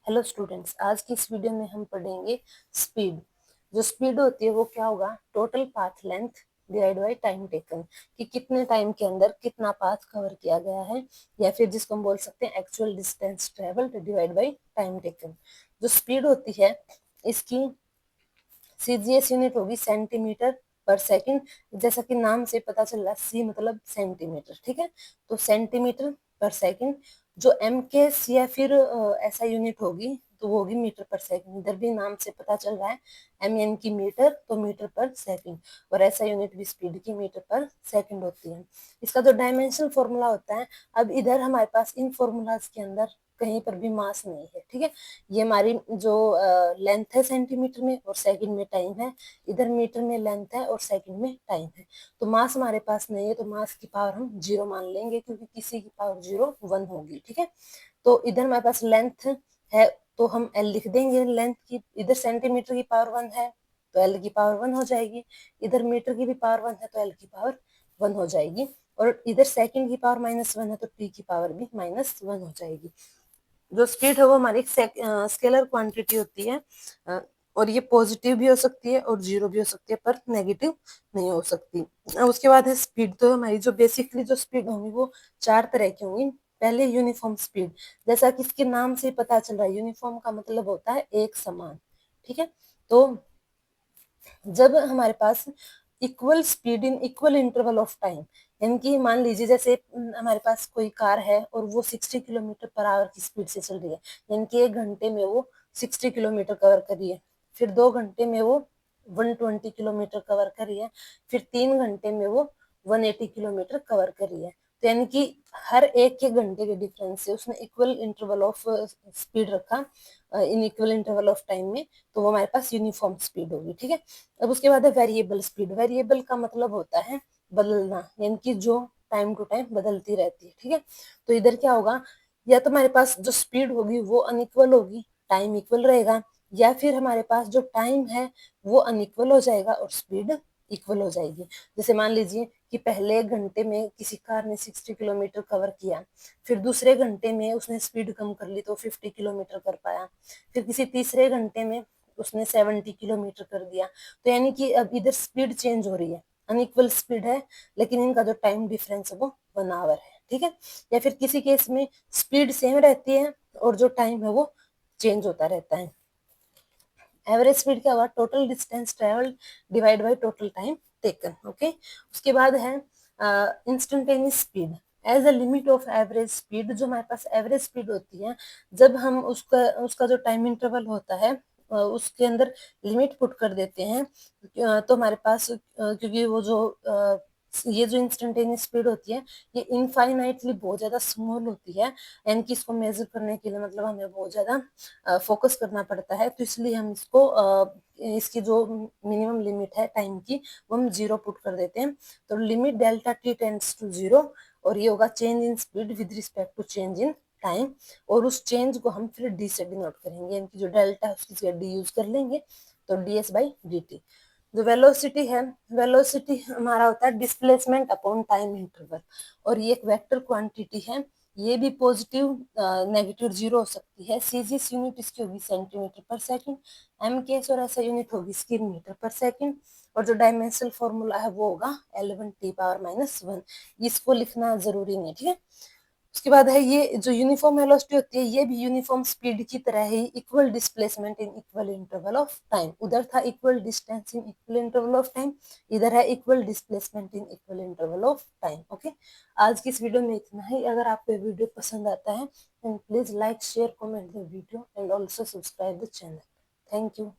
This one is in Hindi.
हेलो स्टूडेंट्स, आज की इस वीडियो में हम पढ़ेंगे स्पीड। जो स्पीड होती है वो क्या होगा, total path length divide by time taken, कि कितने टाइम के अंदर कितना पाथ कवर किया गया है, या फिर जिसको हम बोल सकते हैं actual distance travelled divide by time taken. जो स्पीड होती है इसकी सीजीएस यूनिट होगी सेंटीमीटर पर सेकंड। जैसा कि नाम से पता चल रहा है, सी मतलब सेंटीमीटर, ठीक है। तो सेंटीमीटर पर सेकंड। जो एम के या फिर ऐसा यूनिट होगी तो वो होगी मीटर पर सेकंड। इधर भी नाम से पता चल रहा है एम एन की मीटर, तो मीटर पर सेकंड, और ऐसा यूनिट भी स्पीड की मीटर पर सेकंड होती है। इसका जो डायमेंशन फॉर्मूला होता है, अब इधर हमारे पास इन फॉर्मूलाज के अंदर कहीं पर भी मास नहीं है, ठीक है। ये हमारी जो लेंथ है सेंटीमीटर में और सेकंड में टाइम है, इधर मीटर में लेंथ है और सेकंड में टाइम है। तो मास हमारे पास नहीं है, तो मास की पावर हम जीरो मान लेंगे, क्योंकि किसी की पावर जीरो वन होगी, ठीक है। तो इधर हमारे पास लेंथ है तो हम एल लिख देंगे लेंथ की। इधर सेंटीमीटर की पावर वन है तो एल की पावर वन हो जाएगी। इधर मीटर की भी पावर वन है तो एल की पावर वन हो जाएगी। और इधर सेकंड की पावर माइनस वन है तो टी की पावर भी माइनस वन हो जाएगी। जो स्पीड है वो हमारी स्केलर क्वांटिटी होती है, और ये पॉजिटिव भी हो सकती है और जीरो भी हो सकती है, पर नेगेटिव नहीं हो सकती। उसके बाद है स्पीड। तो हमारी जो बेसिकली जो स्पीड होंगी वो चार तरह की होंगी। पहले यूनिफॉर्म स्पीड, जैसा कि इसके नाम से पता चल रहा है, यूनिफॉर्म का मतलब होता है एक समान, ठीक है। तो जब हमारे पास equal speed in equal interval of time, यानी कि मान लीजिए जैसे हमारे पास कोई कार है और वो 60 किलोमीटर पर आवर की स्पीड से चल रही है, यानी कि 1 घंटे में वो 60 किलोमीटर कवर कर रही है। फिर 2 घंटे में वो 120 किलोमीटर कवर कर रही है। फिर 3 घंटे में वो 180 किलोमीटर कवर कर रही है। तो यानी कि हर एक के घंटे के डिफरेंस से उसने इक्वल इंटरवल ऑफ स्पीड रखा इन इक्वल इंटरवल ऑफ टाइम में, तो वो हमारे पास यूनिफॉर्म स्पीड होगी, ठीक है। अब उसके बाद है वेरिएबल स्पीड। वेरिएबल का मतलब होता है बदलना, यानी कि जो टाइम टू टाइम बदलती रहती है, ठीक है। तो इधर क्या होगा, या तो हमारे पास जो स्पीड होगी वो अनइक्वल होगी, टाइम इक्वल रहेगा, या फिर हमारे पास जो टाइम है वो अनइक्वल हो जाएगा और स्पीड इक्वल हो जाएगी। जैसे मान लीजिए कि पहले घंटे में किसी कार ने 60 किलोमीटर कवर किया, फिर दूसरे घंटे में उसने स्पीड कम कर ली तो 50 किलोमीटर कर पाया, फिर किसी तीसरे घंटे में उसने 70 किलोमीटर कर दिया। तो यानी कि अब इधर स्पीड चेंज हो रही है, अनइक्वल स्पीड है, लेकिन इनका जो टाइम डिफरेंस है वो 1 आवर है, ठीक है। या फिर किसी केस में स्पीड सेम रहती है और जो टाइम है वो चेंज होता रहता है। एवरेज स्पीड क्या हुआ, total distance travelled divide by total time taken, okay. उसके बाद है instantaneous speed as a limit of average speed. जो हमारे पास एवरेज स्पीड होती है, जब हम उसका उसका जो टाइम इंटरवल होता है उसके अंदर लिमिट पुट कर देते हैं, तो हमारे पास क्योंकि वो जो ये जो इंस्टेंटेनियस स्पीड होती है ये इनफाइनाइटली बहुत ज्यादा स्मॉल होती है, यानी कि इसको मेजर करने के लिए मतलब हमें बहुत ज्यादा फोकस करना पड़ता है। तो इसलिए हम इसको इसकी जो मिनिमम लिमिट है टाइम की वो हम जीरो पुट कर देते हैं। तो limit delta T tends to zero, और ये होगा change in speed with respect to change in time. और उस चेंज को हम फिर डी से डिनोट करेंगे, यानी कि जो डेल्टा है उसकी जगह डी यूज कर लेंगे, तो D S by D T. जो वेलोसिटी है, वेलोसिटी हमारा होता है डिस्प्लेसमेंट अपॉन टाइम इंटरवल, और ये एक वेक्टर क्वांटिटी है। ये भी पॉजिटिव नेगेटिव जीरो हो सकती है। सीजीएस यूनिट इसकी होगी सेंटीमीटर पर सेकंड, एम के एस और ऐसा यूनिट होगी इसकी मीटर पर सेकंड, और जो डायमेंशनल फॉर्मूला है वो होगा L1 T power minus one. इसको लिखना जरूरी नहीं, ठीक है। उसके बाद है ये जो यूनिफॉर्म वेलोसिटी होती है, ये भी यूनिफॉर्म स्पीड की तरह ही equal displacement in equal interval of time. उधर था equal distance in equal interval of time, इधर है equal displacement in equal interval of time, okay. आज की इस वीडियो में इतना ही। अगर आपको ये वीडियो पसंद आता है then please like, share, comment the video and also subscribe the channel. Thank you.